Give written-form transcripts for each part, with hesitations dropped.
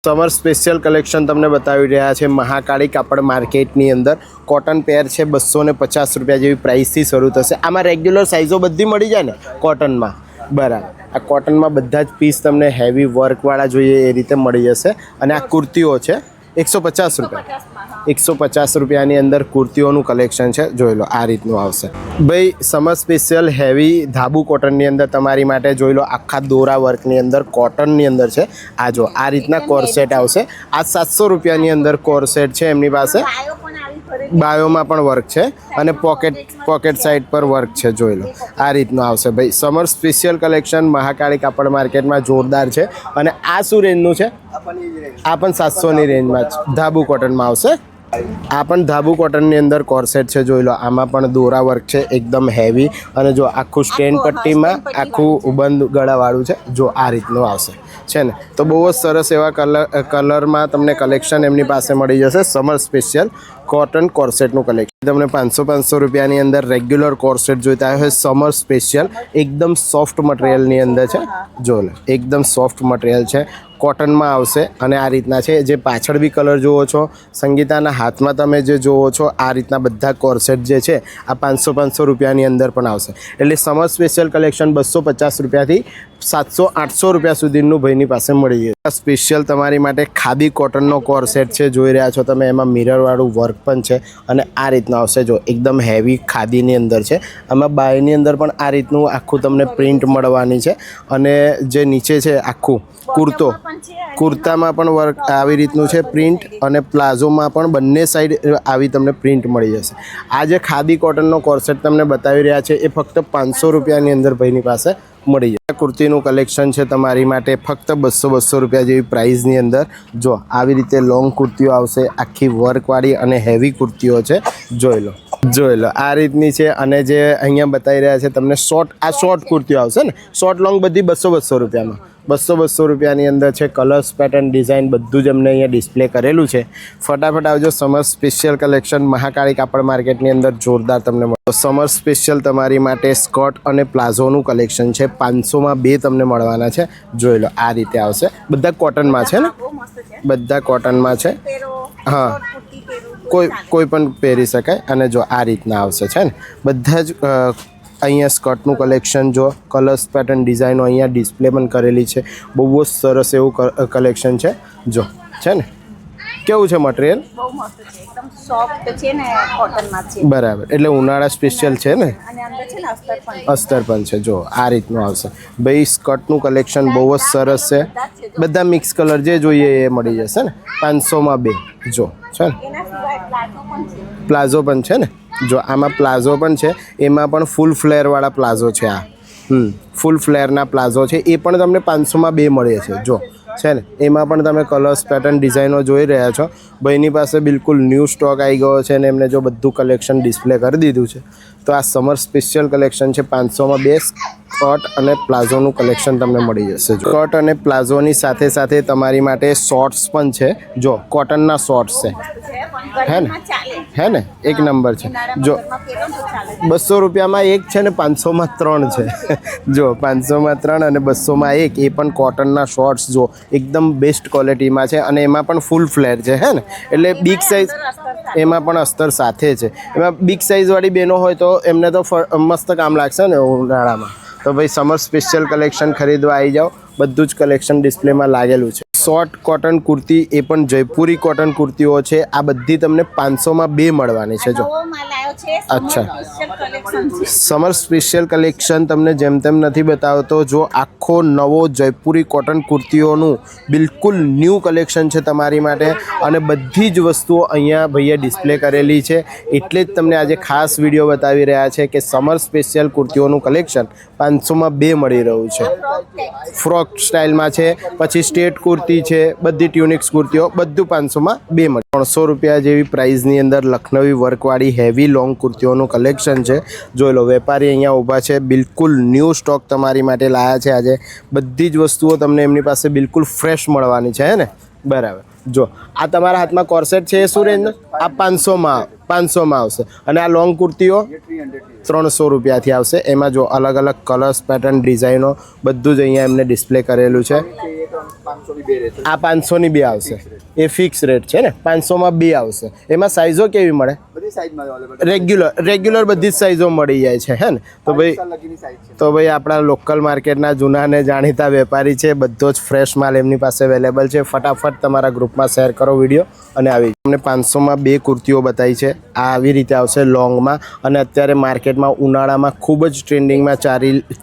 Summer special collection तमने बतावी रह्या छे महाकाली कापड़ मार्केटनी अंदर कॉटन पेर छे 250 रुपया जेवी प्राइस थी शरू थशे। आमां रेग्युलर साइजो बधी मळी जाय ने कॉटन में बराबर। आ कॉटन में बधा ज पीस तमने हेवी वर्कवाळा जोईए ए रीते मळी जशे। अने आ कुर्तीओ छे 150 रुपया 150 रुपयानी अंदर कुर्तीओनुं कलेक्शन है। जोई लो आ रीतनुं आवशे भाई। समर स्पेशियल हेवी धाबू कॉटननी अंदर तमारी माटे जोई लो आखा दोरा वर्कनी अंदर कॉटननी अंदर है। आ जो आ रीतना कोरसेट आवशे। आ 700 रुपयानी अंदर कोरसेट है एमनी पासे। बायो में पण वर्क है अने पॉकेट साइड पर वर्क है। जोई लो आ रीतनुं आवशे भाई। समर स्पेशियल कलेक्शन महाकाली कापड़ मार्केट में जोरदार है। अने आ शुं रेंजनुं छे? आ पण 700 नी रेंज में धाबू कॉटन में आवशे। आ पण धाबू कॉटन अंदर कोरसेट है। जोई लो आमां पण दोरा वर्क है एकदम हेवी। अने जो आखू स्टेन पट्टी में आखू बंद गळावाळुं छे। जो आ रीतनुं आवशे छे ने तो बहुत सरस एवा कलर में तमने कलेक्शन एमनी पासे मळी जशे। समर स्पेशियल कॉटन कोरसेटनुं कलेक्शन तमने 500 रुपयानी अंदर रेग्युलर कोरसेट जोईता होय समर स्पेशियल एकदम सॉफ्ट मटेरियलनी अंदर छे। जो एकदम सॉफ्ट मटेरियल है कॉटन में आवशे। अने आ रीतना छे जे पाछळ बी कलर जोवो छो संगीताना हाथ में तमे जे जोवो छो आ रीतना बधा कोरसेट जे छे आ 500 रुपयानी अंदर पण आवशे। एटले समर स्पेशियल कलेक्शन 250 रुपयाथी 700-800 रुपया सुधीनुं भाईनी पासे मळी जशे। स्पेशियल तमारी माटे खादी कॉटननो कोरसेट छे। जोई रह्या छो तमे एमां मिररवाळुं वर्क पण छे अने आ रीतना आवशे। जो एकदम हेवी खादीनी अंदर छे। आमां बायनी अंदर पण आ रीतनुं आखुं तमने प्रिंट मळवानी छे। अने जे नीचे छे आखुं कुर्ता में पण वर्क आवी रीतनुं छे प्रिंट अने प्लाझो में पण बंने साइड आवी तमने प्रिंट मळी जशे। आ जे खादी कॉटननो कोरसेट तमने बतावी रह्या छे ए फक्त 500 रुपयानी अंदर भाईनी पासे मळी जशे। कुर्तीनुं कलेक्शन है तमारी माटे फक्त 200 रुपया जेवी प्राइसनी अंदर। जो आवी रीते लॉन्ग कुर्तीओ आवशे आखी वर्कवाળી अने हेवी कुर्तीओ छे। जोई लो आ रीतनी छे। अने जे अहींया बतावी रह्या छे तमने शॉर्ट कुर्तीओ आवशे ने शॉर्ट लॉन्ग बधी 200 रुपया में 200 रुपयानी अंदर है। कलर्स पेटर्न डिजाइन बधुं ज अमने अहींया डिस्प्ले करेलुं छे। फटाफट आवजो। समर स्पेशियल कलेक्शन महाकाली कापड़ मार्केटनी अंदर जोरदार तमने मळे। समर स्पेशियल तमारी माटे स्कर्ट अने प्लाझोनुं कलेक्शन है 500 में 2 तमने मळवाना छे। जोई लो आ रीते आवशे। बधा कॉटन में छे ने बधा कॉटन में छे। हाँ कोई पण पहेरी शकाय। अने जो आ रीतना आवशे छे ने बधा ज अहींया स्कर्टनुं कलेक्शन जो कलर्स पेटर्न डिजाइनो अहींया डिस्प्ले पण करेली है। बहुत सरस एवुं कलेक्शन है। जो है ने केवुं छे मटेरियल बहु मस्त छे एकदम सॉफ्ट छे ने कॉटन में छे बराबर। एटले उनाळा स्पेशियल छे ने अने अंदर छे ने अस्तर पण छे। जो आ रीतनुं आवशे भाई। स्कर्टनुं कलेक्शन बहुत सरस है। बधा मिक्स कलर जे जोईए ए मळी जशे ने 500 में 2। जो छे ने एना सिवाय प्लाझो पण छे ने। जो आमां प्लाझो पण छे एमां पण फूल फ्लेर वाला प्लाझो छे। आ फूल फ्लेरना प्लाझो छे ए पण तमने 500 में 2 मळे छे। जो है ने एमां पण तमे कलर्स पेटर्न डिजाइनो जोई रह्या छो। भाईनी पासे बिल्कुल न्यू स्टॉक आई गयो छे ने एमने जो बधुं कलेक्शन डिस्प्ले करी दीधुं छे। तो आ समर स्पेशियल कलेक्शन है 500 में 2 स्कर्ट अने प्लाझोनुं कलेक्शन तमने मळी जशे। स्कर्ट अने प्लाझोनी साथे साथे तमारी माटे शॉर्ट्स पण छे। जो कॉटनना शॉर्ट्स है ने एक नंबर है। जो 200 रुपया में 1 है ने 500 में 3 है। जो 500 में 3 अने 200 में 1 ए पण कॉटनना शॉर्ट्स जो एकदम बेस्ट क्वॉलिटी में है। अने एमां पण फूल फ्लेर है ने एटले बिग साइज एमां पण अस्तर साथे छे। एमां बिग साइज वाली बहनों होय तो एमने तो मस्त काम लागशे ने उनाळामां। तो भाई समर स्पेशियल कलेक्शन खरीदवा आई जाओ। बधुं ज कलेक्शन डिस्प्ले में लागेलुं छे। शॉर्ट कॉटन कुर्ती ए पण जयपुरी कॉटन कुर्तीओ छे। आ बधी तमने 500 में 2 मळवानी छे। जो अच्छा समर स्पेशियल कलेक्शन तमने जेम तेम नथी बतावतो। जो आखो नवो जयपुरी कॉटन कुर्तीओनुं बिल्कुल न्यू कलेक्शन है तमारी माटे। अने बधी ज वस्तुओ अहींया भईए डिस्प्ले करेली है। एटले ज तमने आजे खास विडियो बतावी रह्या छे कि समर स्पेशियल कुर्तीओनुं कलेक्शन 500 में 2 मळी रह्युं छे। फ्रॉक स्टाइल में है पछी स्टेट कुर्ती है बधी ट्यूनिक्स कुर्तीओ बधुं 500 में 2 मळे। 300 रुपया जेवी प्राइसनी अंदर लखनवी वर्कवाળી हेवी लॉन्ग कुर्तीओनुं कलेक्शन है। जोई लो वेपारी अहींया ऊभा छे। बिल्कुल न्यू स्टॉक तमारी माटे लाया छे। आजे बधी ज वस्तुओ तमने एमनी पासे बिल्कुल फ्रेश मळवानी छे ने બરાબર. જો આ તમારા હાથમાં કોર્સેટ છે એ શું રેન્જ? આ 500માં આવશે. અને આ લોંગ કુર્તીઓ 300 રૂપિયાથી આવશે. એમાં જો અલગ અલગ કલર્સ, પેટર્ન, ડિઝાઇનો બધું જ અહીંયા એમને ડિસ્પ્લે કરેલું છે. આ 500ની 2 આવશે. એ ફિક્સ રેટ છે ને, 500માં 2 આવશે. એમાં સાઇઝો કેવી મળે? રેગ્યુલર બધી જ સાઇઝો મળી જાય છે, હે ને? તો ભાઈ આપણા લોકલ માર્કેટના જૂના ને જાણીતા વેપારી છે, બધો જ ફ્રેશ માલ એમની પાસે અવેલેબલ છે. ફટાફટ તમારા ગ્રુપમાં શેર કરો વિડીયો અને આવી તમને 500માં 2 કુર્તીઓ બતાવી છે. આ આવી રીતે આવશે લોંગમાં. અને અત્યારે માર્કેટમાં ઉનાળામાં ખૂબ જ ટ્રેન્ડિંગમાં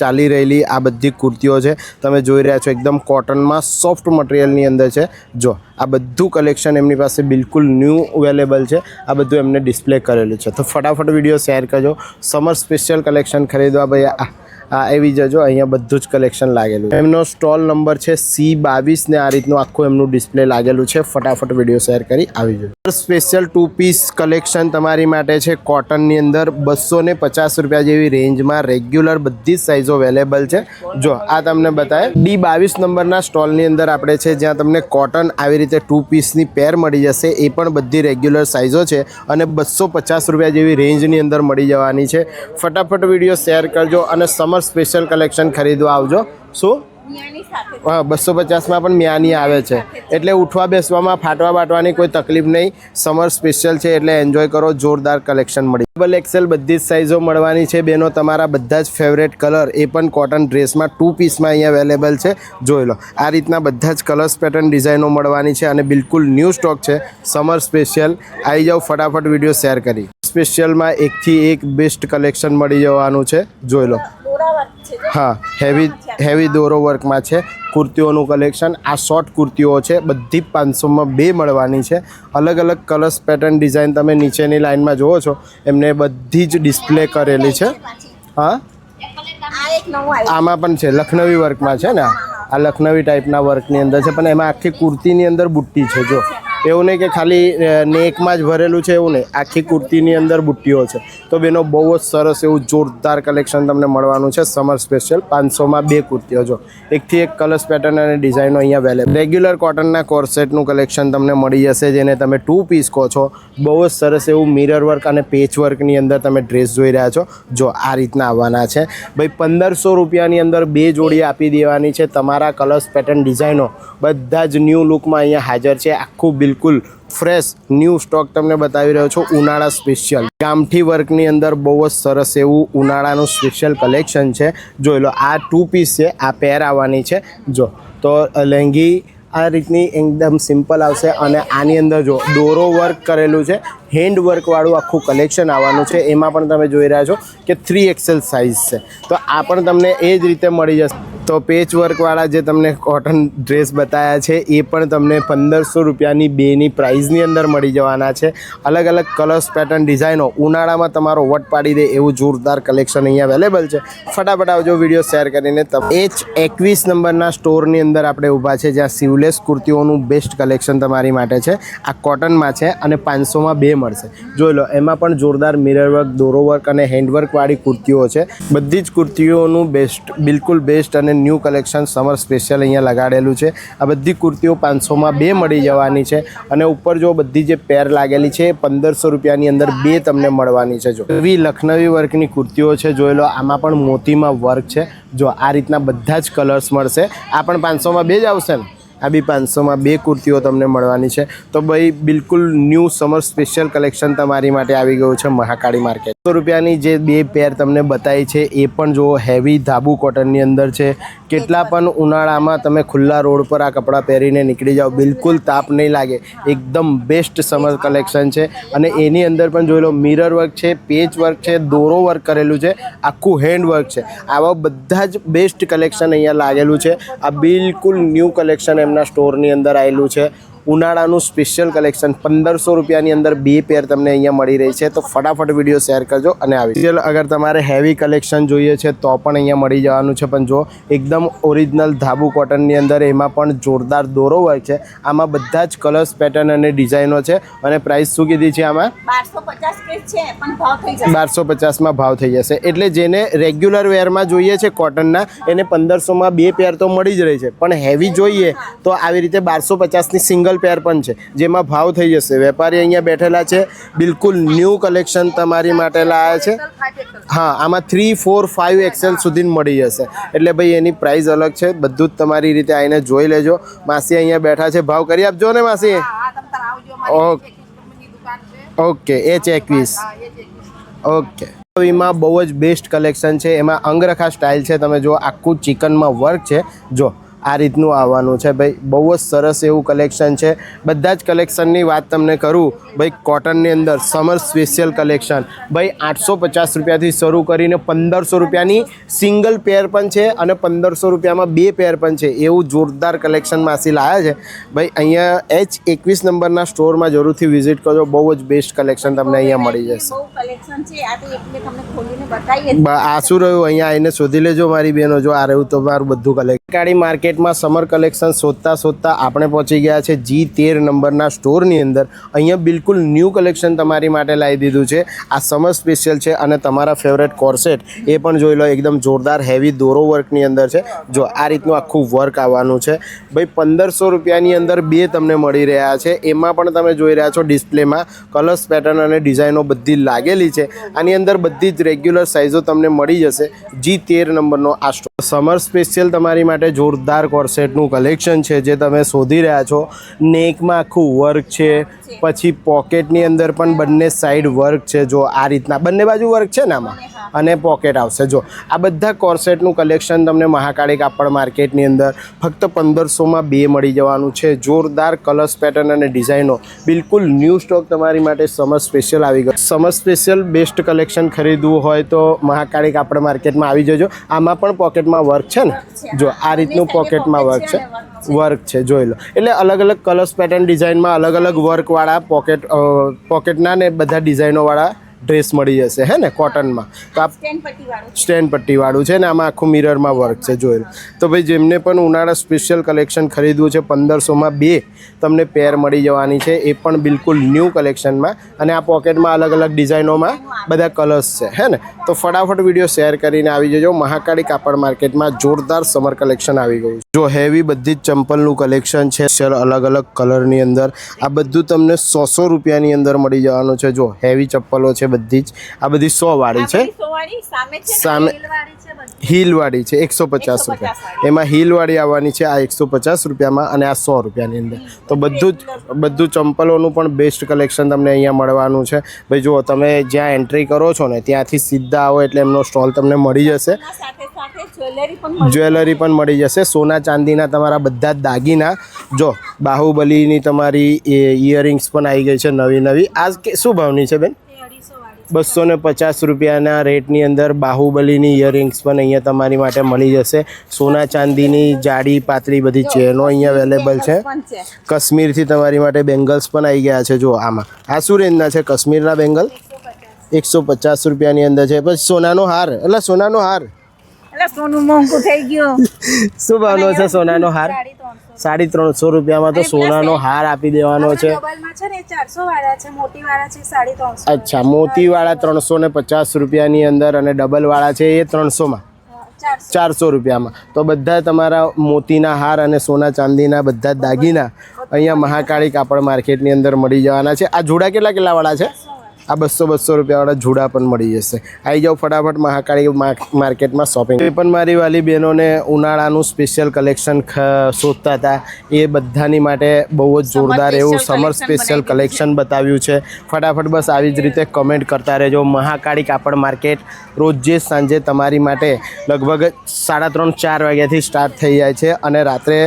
ચાલી રહેલી આ બધી કુર્તીઓ છે. તમે જોઈ રહ્યા છો એકદમ કોટનમાં સોફ્ટ મટીરિયલની અંદર છે. જો આ બધું કલેક્શન એમની પાસે બિલકુલ ન્યૂ અવેલેબલ છે. આ બધું એમને ડિસ્પ્લે કરેલું છે. તો ફટાફટ વિડીયો શેર કરજો. સમર સ્પેશિયલ કલેક્શન ખરીદવા ભાઈ આવી જજો. અહીંયા બધું જ કલેક્શન લાગેલું છે. એમનો સ્ટોલ નંબર છે C22 ને આ રીતનું આખું એમનું ડિસ્પ્લે લાગેલું છે. ફટાફટ વિડીયો શેર કરી આવી જજો. સ્પેશિયલ 2 પીસ કલેક્શન તમારી માટે છે કોટનની અંદર 250 રૂપિયા જેવી રેન્જમાં. રેગ્યુલર બધી જ સાઇઝો અવેલેબલ છે. જો આ તમને બતાવે D22 નંબરના સ્ટોલની અંદર આપણે છે, જ્યાં તમને કોટન આવી રીતે 2 પીસની પેર મળી જશે. એ પણ બધી રેગ્યુલર સાઇઝો છે અને 250 રૂપિયા જેવી રેન્જની અંદર મળી જવાની છે. ફટાફટ વિડીયો શેર કરજો અને સમર સ્પેશિયલ કલેક્શન ખરીદવા આવજો. શું? હા, 250માં પણ મ્યાની આવે છે. એટલે ઉઠવા બેસવામાં ફાટવા બાટવાની કોઈ તકલીફ નહીં. સમર સ્પેશિયલ છે એટલે એન્જોય કરો. જોરદાર કલેક્શન મળી. ડબલ એક્સેલ બધી જ સાઇઝો મળવાની છે. બેનો તમારા બધા જ ફેવરેટ કલર એ પણ કોટન ડ્રેસમાં 2 પીસમાં અહીંયા અવેલેબલ છે. જોઈ લો આ રીતના બધા જ કલર્સ, પેટર્ન, ડિઝાઇનો મળવાની છે અને બિલકુલ ન્યૂ સ્ટોક છે સમર સ્પેશિયલ. આવી જાઓ ફટાફટ વિડીયો શેર કરી. સ્પેશિયલમાં એકથી એક બેસ્ટ કલેક્શન મળી જવાનું છે. જોઈ લો. હા, હેવી દોરો વર્કમાં છે કુર્તીઓનું કલેક્શન. આ શોર્ટ કુર્તીઓ છે, બધી 500માં 2 મળવાની છે. અલગ અલગ કલર્સ, પેટર્ન, ડિઝાઇન તમે નીચેની લાઇનમાં જુઓ છો એમને બધી જ ડિસ્પ્લે કરેલી છે. હા, આમાં પણ છે લખનવી વર્કમાં છે ને. આ લખનવી ટાઈપના વર્કની અંદર છે, પણ એમાં આખી કુર્તીની અંદર બુટ્ટી છે. જો એવું નહીં કે ખાલી નેકમાં જ ભરેલું છે, એવું નહીં. આખી કુર્તીની અંદર બુટ્ટીઓ છે. તો બેનો બહુ જ સરસ એવું જોરદાર કલેક્શન તમને મળવાનું છે સમર સ્પેશિયલ. 500માં 2 કુર્તીઓ. જો એકથી એક કલર્સ, પેટર્ન અને ડિઝાઇનો અહીંયા અવેલેબલ. રેગ્યુલર કોટનના કોર્સેટનું કલેક્શન તમને મળી જશે, જેને તમે 2 પીસ કહો છો. બહુ જ સરસ એવું મિરર વર્ક અને પેચ વર્કની અંદર તમે ડ્રેસ જોઈ રહ્યા છો. જો આ રીતના આવવાના છે ભાઈ. 1500 રૂપિયાની અંદર 2 જોડી આપી દેવાની છે. તમારા કલર્સ, પેટર્ન, ડિઝાઇનો બધા જ ન્યૂ લુકમાં અહીંયા હાજર છે. આખું બિલકુલ ફ્રેશ ન્યૂ સ્ટોક તમને બતાવી રહ્યો છું. ઉનાળા સ્પેશિયલ ગામઠી વર્કની અંદર બહુ જ સરસ એવું ઉનાળાનું સ્પેશિયલ કલેક્શન છે. જોઈ લો આ 2 પીસ છે. આ પેર આવવાની છે. જો તો લહેંગી આ રીતની એકદમ સિમ્પલ આવશે અને આની અંદર જો દોરો વર્ક કરેલું છે. હેન્ડ વર્કવાળું આખું કલેક્શન આવવાનું છે. એમાં પણ તમે જોઈ રહ્યા છો કે 3XL સાઇઝ છે. તો આ પણ તમને એ જ રીતે મળી જશે. તો પેચ વર્કવાળા જે તમને કોટન ડ્રેસ બતાવ્યા છે એ પણ તમને 1500 રૂપિયાની 2ની પ્રાઇઝની અંદર મળી જવાના છે. અલગ અલગ કલર્સ, પેટર્ન, ડિઝાઇનો ઉનાળામાં તમારો વટ પાડી દે એવું જોરદાર કલેક્શન અહીંયા અવેલેબલ છે. ફટાફટ આવજો વિડીયો શેર કરીને. H21 નંબરના સ્ટોરની અંદર આપણે ઊભા છે, જ્યાં સીવલેસ કુર્તીઓનું બેસ્ટ કલેક્શન તમારી માટે છે. આ કોટનમાં છે અને 500માં 2 મળશે. જોઈ લો એમાં પણ જોરદાર મિરર વર્ક, દોરો વર્ક અને હેન્ડવર્કવાળી કુર્તીઓ છે. બધી જ કુર્તીઓનું બિલકુલ બેસ્ટ અને ન્યૂ કલેક્શન સમર સ્પેશિયલ અહીંયા લગાડેલું છે. આ બધી કુર્તીઓ 500માં 2 મળી જવાની છે. અને ઉપર જો બધી જે પેર લાગેલી છે 1500 રૂપિયાની અંદર 2 તમને મળવાની છે. જો એવી લખનવી વર્કની કુર્તીઓ છે. જોઈ લો આમાં પણ મોતીમાં વર્ક છે. જો આ રીતના બધા જ કલર્સ મળશે. આ પણ 500માં 2 જ આવશે ને. આ બી 500માં 2 કુર્તીઓ તમને મળવાની છે. તો ભાઈ બિલકુલ ન્યૂ સમર સ્પેશિયલ કલેક્શન તમારી માટે આવી ગયું છે મહાકાળી માર્કેટ. 100 રૂપિયાની જે 2 પેર તમને બતાવી છે એ પણ જો હેવી ધાબુ કોટનની અંદર છે. કેટલા પણ ઉનાળામાં તમે ખુલ્લા રોડ પર આ કપડાં પહેરીને નીકળી જાઓ, બિલકુલ તાપ નહીં લાગે. એકદમ બેસ્ટ સમર કલેક્શન છે. અને એની અંદર પણ જોઈ લો મિરર વર્ક છે, પેચ વર્ક છે, દોરો વર્ક કરેલું છે, આખું હેન્ડ વર્ક છે. આવા બધા જ બેસ્ટ કલેક્શન અહીંયા લાગેલું છે. આ બિલકુલ ન્યૂ કલેક્શન એમના સ્ટોરની અંદર આવેલું છે. ઉનાળાનું સ્પેશિયલ કલેક્શન 1500 રૂપિયાની અંદર 2 પેર તમને અહીંયા મળી રહી છે. તો ફટાફટ વિડીયો શેર કરજો અને આવી અગર તમારે હેવી કલેક્શન જોઈએ છે તો પણ અહીંયા મળી જવાનું છે. પણ જો એકદમ ઓરિજિનલ ધાબુ કોટનની અંદર એમાં પણ જોરદાર દોરો હોય છે. આમાં બધા જ કલર્સ પેટર્ન અને ડિઝાઇનો છે. અને પ્રાઇસ શું કીધી છે આમાં? 1250માં ભાવ થઈ જશે. એટલે જેને રેગ્યુલર વેરમાં જોઈએ છે કોટનના એને 1500માં 2 પેર તો મળી જ રહી છે. પણ હેવી જોઈએ તો આવી રીતે 1250ની સિંગલ પેર પણ છે જેમાં ભાવ થઈ જશે. વેપારી અહીંયા બેઠેલા છે, બિલકુલ ન્યૂ કલેક્શન તમારી માટે લાયા છે. હા, આમાં 3, 4, 5 XL સુધી મળી જશે. એટલે ભાઈ એની પ્રાઇસ અલગ છે. બધું જ તમારી રીતે આવીને જોઈ લેજો. માસી અહીંયા બેઠા છે, ભાવ કરી આપજો ને માસી. Okay, H21. ઓકે, એમાં બહુ જ બેસ્ટ કલેક્શન છે. એમાં અંગરખા સ્ટાઇલ છે. તમે જો આખું ચિકનમાં વર્ક છે. જો આ રીતનું આવવાનું છે ભાઈ. બહુ જ સરસ એવું કલેક્શન છે. બધા જ કલેક્શનની વાત તમને કરું ભાઈ, કોટનની અંદર સમર સ્પેશિયલ કલેક્શન ભાઈ 850 રૂપિયાથી શરૂ કરીને 1500 રૂપિયાની સિંગલ પેર પણ છે અને 1500 રૂપિયામાં 2 પેર પણ છે. એવું જોરદાર કલેક્શન માસી લાયા છે ભાઈ. અહીંયા H21 નંબરના સ્ટોરમાં જરૂરથી વિઝિટ કરજો. બહુ જ બેસ્ટ કલેક્શન તમને અહીંયા મળી જશે. આ શું રહ્યું અહીંયા આવીને શોધી લેજો મારી બહેનો. જો આ રહ્યું તમારું બધું કલેક્શન. કાળી માર્કેટમાં સમર કલેક્શન શોધતા આપણે પહોંચી ગયા છે G13 નંબરના સ્ટોરની અંદર. અહીંયા બિલકુલ ન્યૂ કલેક્શન તમારી માટે લાવી દીધું છે. આ સમર સ્પેશિયલ છે અને તમારા ફેવરેટ કોર્સેટ એ પણ જોઈ લો. એકદમ જોરદાર હેવી દોરો વર્કની અંદર છે. જો આ રીતનું આખું વર્ક આવવાનું છે ભાઈ. 1500 રૂપિયાની અંદર 2 તમને મળી રહ્યા છે. એમાં પણ તમે જોઈ રહ્યા છો ડિસ્પ્લેમાં કલર્સ પેટર્ન અને ડિઝાઇનો બધી લાગેલી છે. આની અંદર બધી જ રેગ્યુલર સાઇઝો તમને મળી જશે. G13 નંબરનો આ સ્ટોર સમર સ્પેશિયલ તમારી માટે જોરદાર કોર્સેટનું કલેક્શન છે જે તમે શોધી રહ્યા છો. નેકમાં આખું વર્ક છે, પછી પોકેટની અંદર પણ બંને સાઈડ વર્ક છે. જો આ રીતના બંને બાજુ વર્ક છે ને આમાં, અને પોકેટ આવશે. જો આ બધા કોર્સેટનું કલેક્શન તમને મહાકાળી કાપડ માર્કેટની અંદર ફક્ત 1500માં 2 મળી જવાનું છે. જોરદાર કલર્સ પેટર્ન અને ડિઝાઇનો બિલકુલ ન્યૂ સ્ટોક તમારી માટે સમર સ્પેશિયલ આવી ગયો. સમર સ્પેશિયલ બેસ્ટ કલેક્શન ખરીદવું હોય તો મહાકાળી કાપડ માર્કેટમાં આવી જજો. આમાં પણ પોકેટમાં વર્ક છે ને. જો આ રીતનું પોકેટમાં વર્ક છે જોઈ લો. એટલે અલગ અલગ કલર્સ પેટર્ન ડિઝાઇનમાં અલગ અલગ વર્કવાળા પોકેટના ને બધા ડિઝાઇનોવાળા ડ્રેસ મળી જશે હે ને કોટનમાં. તો આ સ્ટેન્ડ પટ્ટીવાળું છે ને આમાં આખું મિરરમાં વર્ક છે જોઈ લો. તો ભાઈ જેમને પણ ઉનાળા સ્પેશિયલ કલેક્શન ખરીદવું છે 1500માં 2 તમને પેર મળી જવાની છે. એ પણ બિલકુલ ન્યૂ કલેક્શનમાં. અને આ પોકેટમાં અલગ અલગ ડિઝાઇનોમાં બધા કલર્સ છે હે ને. તો ફટાફટ વિડીયો શેર કરીને આવી જજો. મહાકાળી કાપડ માર્કેટમાં જોરદાર સમર કલેક્શન આવી ગયું છે. જો હેવી બધી જ ચંપલનું કલેક્શન છે અલગ અલગ કલરની અંદર. આ બધું તમને 100 રૂપિયાની અંદર મળી જવાનું છે. જો હેવી ચપ્પલો છે બધી જ. આ બધી 100 વાળી છે. સામે હીલવાળી છે 150 રૂપિયા. એમાં હીલવાળી આવવાની છે આ 150 રૂપિયામાં અને આ 100 રૂપિયાની અંદર. તો બધું ચંપલોનું પણ બેસ્ટ કલેક્શન તમને અહીંયા મળવાનું છે ભાઈ. જુઓ તમે જ્યાં એન્ટ્રી કરો છો ને ત્યાંથી સીધા આવો એટલે એમનો સ્ટોલ તમને મળી જશે. જ્વેલરી પણ મળી જશે. સોના ચાંદીના તમારા બધા જ દાગીના. જો બાહુબલીની તમારી ઇયરિંગ્સ પણ આવી ગઈ છે નવી. આ શું ભાવની છે બેન? 250 રૂપિયાના રેટની અંદર બાહુબલીની ઇયરિંગ્સ પણ અહીંયા તમારી માટે મળી જશે. સોના ચાંદીની જાડી પાતળી બધી ચેનો અહીંયા અવેલેબલ છે. કાશ્મીરથી તમારી માટે બેંગલ્સ પણ આવી ગયા છે. જો આમાં આ શું રેન્જના છે કાશ્મીરના બેંગલ? 150 રૂપિયાની અંદર છે. પછી સોનાનો હાર, એટલે સોનાનો હાર સોનું મોંઘું થઈ ગયું. શું ભાવનો છે સોનાનો હાર? 350 રૂપિયામાં તો સોનાનો હાર આપી દેવાનો છે. અચ્છા, મોતીવાળા 350 રૂપિયાની અંદર અને ડબલવાળા છે એ 300માં 400 રૂપિયામાં. તો બધા તમારા મોતીના હાર અને સોના ચાંદીના બધા દાગીના અહીંયા મહાકાળી કાપડ માર્કેટની અંદર મળી જવાના છે. આ જોડા કેટલા વાળા છે? આ 200 રૂપિયાવાળા જુડા પણ મળી જશે. આવી જાઓ ફટાફટ મહાકાળી માર્કેટમાં શોપિંગ. એ પણ મારી વાલી બહેનોને ઉનાળાનું સ્પેશિયલ કલેક્શન શોધતા હતા એ બધાની માટે બહુ જ જોરદાર એવું સમર સ્પેશિયલ કલેક્શન બતાવ્યું છે. ફટાફટ બસ આવી જ રીતે કમેન્ટ કરતા રહેજો. મહાકાળી કાપડ માર્કેટ રોજે સાંજે તમારી માટે લગભગ 3:30-4 વાગ્યાથી સ્ટાર્ટ થઈ જાય છે અને રાત્રે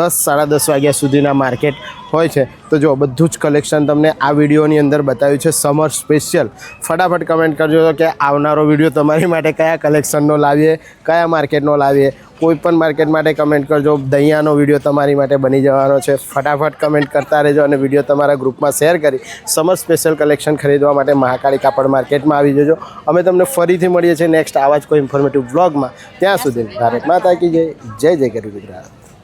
10-10:30 વાગ્યા સુધીના માર્કેટ હોય છે. તો જો બધું જ કલેક્શન તમને આ વિડીયોની અંદર બતાવ્યું છે સમર સ્પેશિયલ. ફટાફટ કમેન્ટ કરજો કે આવનારો વિડીયો તમારી માટે કયા કલેક્શનનો લાવીએ, કયા માર્કેટનો લાવીએ. કોઈ પણ માર્કેટ માટે કમેન્ટ કરજો. દહીંયાનો વિડીયો તમારી માટે બની જવાનો છે. ફટાફટ કમેન્ટ કરતા રહેજો અને વિડીયો તમારા ગ્રુપમાં શેર કરી સમર સ્પેશિયલ કલેક્શન ખરીદવા માટે મહાકાળી કાપડ માર્કેટમાં આવી જજો. અમે તમને ફરીથી મળીએ છીએ નેક્સ્ટ આવા જ કોઈ ઇન્ફોર્મેટિવ વ્લોગમાં. ત્યાં સુધી ભારત માતા કી જય. જય જય ગરવી ગુજરાત.